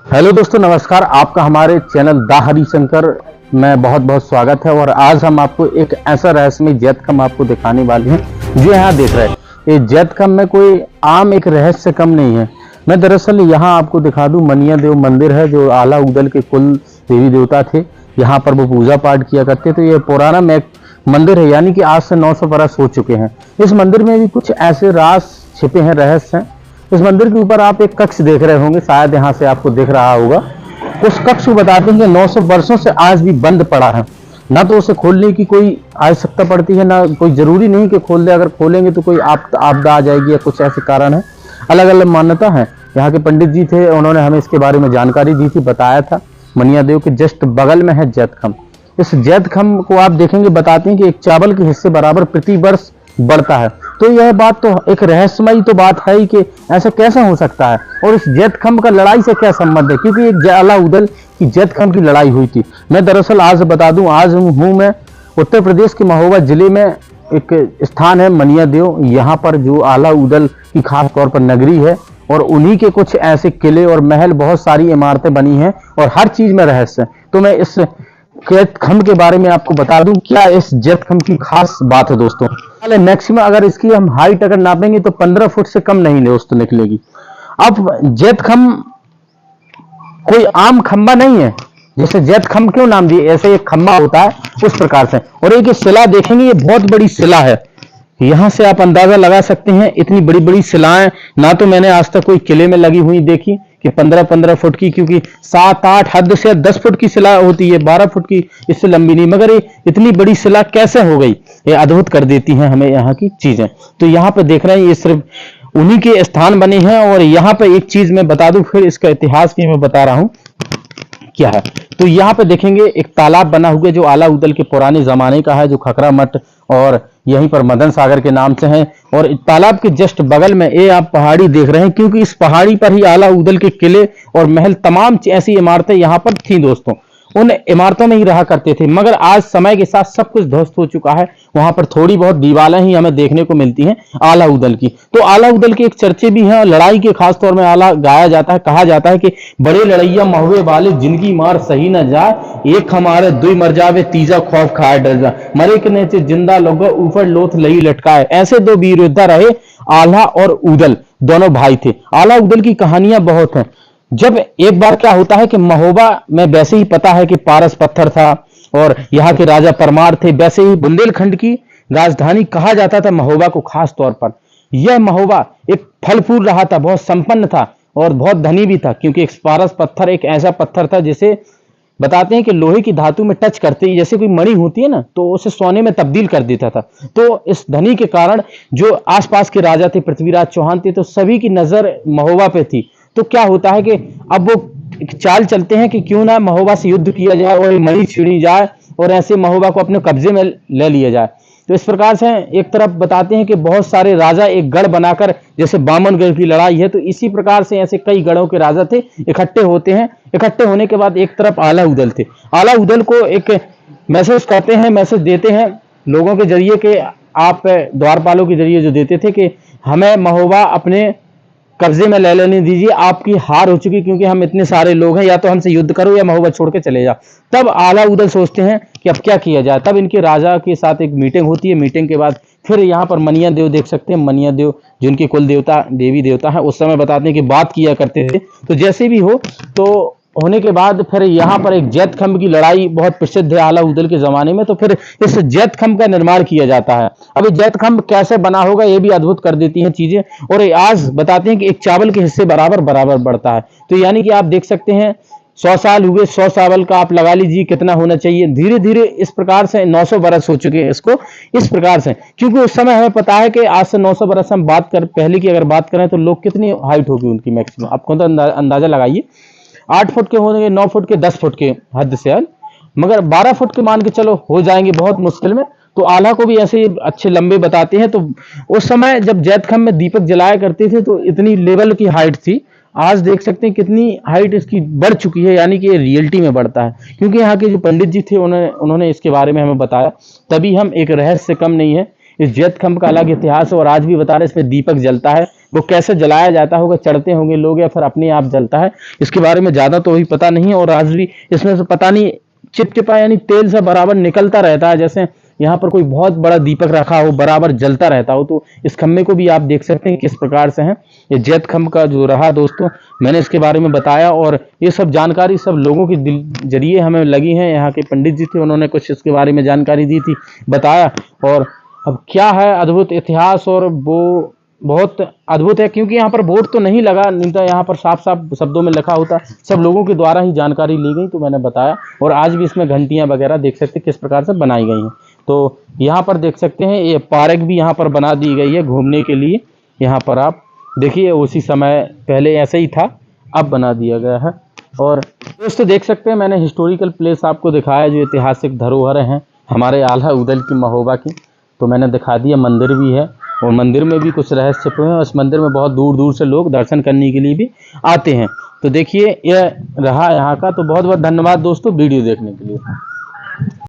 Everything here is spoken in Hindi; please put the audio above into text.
हेलो दोस्तों, नमस्कार। आपका हमारे चैनल दा हरिशंकर में बहुत बहुत स्वागत है। और आज हम आपको एक ऐसा रहस्यमय जैत खम्भ आपको दिखाने वाले हैं जो यहाँ देख रहे हैं। ये जैत खम्भ में कोई आम एक रहस्य कम नहीं है। मैं दरअसल यहाँ आपको दिखा दूं, मनिया देव मंदिर है जो आला उदल के कुल देवी देवता थे। यहाँ पर वो पूजा पाठ किया करते। तो ये पुराना मंदिर है, यानी कि आज से 900 बरस हो चुके हैं। इस मंदिर में भी कुछ ऐसे राज छिपे हैं, रहस्य हैं। इस मंदिर के ऊपर आप एक कक्ष देख रहे होंगे, शायद यहाँ से आपको दिख रहा होगा। उस कक्ष को बताते हैं कि 900 वर्षों से आज भी बंद पड़ा है। ना तो उसे खोलने की कोई आवश्यकता पड़ती है, ना कोई जरूरी नहीं कि खोल दे। अगर खोलेंगे तो कोई आपदा आ जाएगी या कुछ ऐसे कारण है। अलग अलग मान्यता है। यहाँ के पंडित जी थे, उन्होंने हमें इसके बारे में जानकारी दी थी, बताया था। मनिया देव के जस्ट बगल में है जैत खम्भ। इस जैत खम्भ को आप देखेंगे, बताते हैं कि एक चावल के हिस्से बराबर प्रति वर्ष बढ़ता है। तो यह बात तो एक रहस्यमयी तो बात है ही कि ऐसा कैसा हो सकता है। और इस जैत खम्भ का लड़ाई से क्या संबंध है, क्योंकि एक आला उदल की जैत खम्भ की लड़ाई हुई थी। मैं दरअसल आज बता दूं, आज हूं मैं उत्तर प्रदेश के महोबा जिले में। एक स्थान है मनिया देव, यहाँ पर जो आला उदल की खास तौर पर नगरी है। और उन्हीं के कुछ ऐसे किले और महल, बहुत सारी इमारतें बनी हैं और हर चीज में रहस्य है। तो मैं इस जैत खम्भ के बारे में आपको बता दूं क्या इस जैत खम्भ की खास बात है दोस्तों। मैक्सिमम अगर इसकी हम हाइट अगर नापेंगे तो 15 फुट से कम नहीं दोस्तों निकलेगी। अब जैत खम्भ कोई आम खंबा नहीं है। जैसे जैत खम्भ क्यों नाम दिए, ऐसे एक खंबा होता है उस प्रकार से। और एक शिला देखेंगे, ये बहुत बड़ी शिला है। यहां से आप अंदाजा लगा सकते हैं, इतनी बड़ी बड़ी शिलाएं ना तो मैंने आज तक कोई किले में लगी हुई देखी कि 15-15 फुट की, क्योंकि 7-8 हद से 10 फुट की शिला होती है, 12 फुट की, इससे लंबी नहीं। मगर ये इतनी बड़ी शिला कैसे हो गई, ये अद्भुत कर देती हैं हमें यहाँ की चीजें। तो यहाँ पे देख रहे हैं, ये सिर्फ उन्हीं के स्थान बने हैं। और यहाँ पे एक चीज मैं बता दूं, फिर इसका इतिहास भी मैं बता रहा हूं क्या है। तो यहाँ पे देखेंगे एक तालाब बना हुआ है जो आला उदल के पुराने जमाने का है, जो खकरा मठ और यहीं पर मदन सागर के नाम से है। और तालाब के जस्ट बगल में ये आप पहाड़ी देख रहे हैं, क्योंकि इस पहाड़ी पर ही आला उदल के किले और महल, तमाम ऐसी इमारतें यहाँ पर थी दोस्तों। उन इमारतों में ही रहा करते थे। मगर आज समय के साथ सब कुछ ध्वस्त हो चुका है। वहां पर थोड़ी बहुत दीवारें ही हमें देखने को मिलती हैं आला उदल की। तो आला उदल के एक चर्चे भी हैं और लड़ाई के खास तौर में आला गाया जाता है। कहा जाता है कि बड़े लड़ैया महुए वाले जिनकी मार सही न जाए, एक हमारे दुई मर जावे, तीजा खौफ खाए डर जा, मरे के नीचे जिंदा लोग ऊपर लोथ लही लटकाए। ऐसे दो वीर योद्धा रहे आला और उदल, दोनों भाई थे। आला उदल की कहानियां बहुत हैं। जब एक बार क्या होता है कि महोबा में वैसे ही पता है कि पारस पत्थर था और यहाँ के राजा परमार थे, वैसे ही बुंदेलखंड की राजधानी कहा जाता था महोबा को खास तौर पर। यह महोबा एक फल फूल रहा था, बहुत संपन्न था और बहुत धनी भी था, क्योंकि एक पारस पत्थर एक ऐसा पत्थर था जिसे बताते हैं कि लोहे की धातु में टच करते ही जैसे कोई मणि होती है ना, तो उसे सोने में तब्दील कर देता था। तो इस धनी के कारण जो आसपास के राजा थे, पृथ्वीराज चौहान थे, तो सभी की नजर महोबा पे थी। तो क्या होता है कि अब वो चाल चलते हैं कि क्यों ना महोबा से युद्ध किया जाए और मणि छीनी जाए और ऐसे महोबा को अपने कब्जे में ले लिया जाए। तो इस प्रकार से एक तरफ बताते हैं कि बहुत सारे राजा एक गढ़ बनाकर, जैसे बामनगढ़ की लड़ाई है, तो इसी प्रकार से ऐसे कई गढ़ों के राजा थे, इकट्ठे होते हैं। इकट्ठे होने के बाद एक तरफ आला उदल थे। आला उदल को एक मैसेज करते हैं, मैसेज देते हैं लोगों के जरिए के, आप द्वारपालों के जरिए जो देते थे कि हमें महोबा अपने कब्जे में ले लेने दीजिए, आपकी हार हो चुकी, क्योंकि हम इतने सारे लोग हैं, या तो हमसे युद्ध करो या महोबा छोड़ के चले जाओ। तब आला उदल सोचते हैं कि अब क्या किया जाए। तब इनके राजा के साथ एक मीटिंग होती है। मीटिंग के बाद फिर यहाँ पर मनिया देव देख सकते हैं, मनिया देव जिनके कुल देवता देवी देवता है, उस समय बताते हैं कि बात किया करते थे। तो जैसे भी हो, तो होने के बाद फिर यहाँ पर एक जैत खम्भ की लड़ाई बहुत प्रसिद्ध है आला उदल के जमाने में। तो फिर इस जैत खम्भ का निर्माण किया जाता है। अब ये जैत खम्भ कैसे बना होगा, ये भी अद्भुत कर देती हैं चीजें। और आज बताते हैं कि एक चावल के हिस्से बराबर बराबर बढ़ता है। तो यानी कि आप देख सकते हैं 100 साल हुए, 100 चावल का आप लगा लीजिए कितना होना चाहिए। धीरे धीरे इस प्रकार से 900 बरस हो चुके हैं इसको, इस प्रकार से। क्योंकि उस समय हमें पता है कि आज से 900 बरस हम बात कर, पहले की अगर बात करें तो लोग कितनी हाइट होगी उनकी मैक्सिमम, आपको तो अंदाजा लगाइए। 8 फुट के होंगे, 9 फुट के, 10 फुट के हद से हद, मगर 12 फुट के मान के चलो हो जाएंगे बहुत मुश्किल में। तो आला को भी ऐसे अच्छे लंबे बताते हैं। तो उस समय जब जैत खम्भ में दीपक जलाया करते थे तो इतनी लेवल की हाइट थी। आज देख सकते हैं कितनी हाइट इसकी बढ़ चुकी है, यानी कि रियलिटी में बढ़ता है। क्योंकि यहाँ के जो पंडित जी थे उन्होंने इसके बारे में हमें बताया, तभी हम एक रहस्य कम नहीं है इस जैत खंभ का अलग इतिहास है और आज भी बता रहे हैं इसमें दीपक जलता है, वो कैसे जलाया जाता होगा, चढ़ते होंगे लोग या फिर अपने आप जलता है, इसके बारे में ज्यादा तो अभी पता नहीं है। और आज भी इसमें से पता नहीं चिपचिपा यानी तेल से बराबर निकलता रहता है, जैसे यहाँ पर कोई बहुत बड़ा दीपक रखा हो, बराबर जलता रहता हो। तो इस खम्भे को भी आप देख सकते हैं किस प्रकार से है। ये जैत खंभ का जो रहा दोस्तों, मैंने इसके बारे में बताया और ये सब जानकारी सब लोगों के दिल जरिए हमें लगी है। यहाँ के पंडित जी थे, उन्होंने कुछ इसके बारे में जानकारी दी थी, बताया। और अब क्या है अद्भुत इतिहास, और वो बहुत अद्भुत है क्योंकि यहाँ पर बोर्ड तो नहीं लगा, नहीं तो यहाँ पर साफ साफ शब्दों में लिखा होता, सब लोगों के द्वारा ही जानकारी ली गई, तो मैंने बताया। और आज भी इसमें घंटियां वगैरह देख सकते हैं किस प्रकार से बनाई गई हैं। तो यहाँ पर देख सकते हैं ये पार्क भी यहाँ पर बना दी गई है घूमने के लिए। यहाँ पर आप देखिए उसी समय पहले ऐसे ही था, अब बना दिया गया है। और दोस्तों देख सकते हैं मैंने हिस्टोरिकल प्लेस आपको दिखाया, जो ऐतिहासिक धरोहर हैं हमारे आल्हा उदल की महोबा की, तो मैंने दिखा दिया। मंदिर भी है और मंदिर में भी कुछ रहस्य छिपे हुए हैं। उस मंदिर में बहुत दूर दूर से लोग दर्शन करने के लिए भी आते हैं। तो देखिए यह रहा यहाँ का। तो बहुत बहुत धन्यवाद दोस्तों वीडियो देखने के लिए।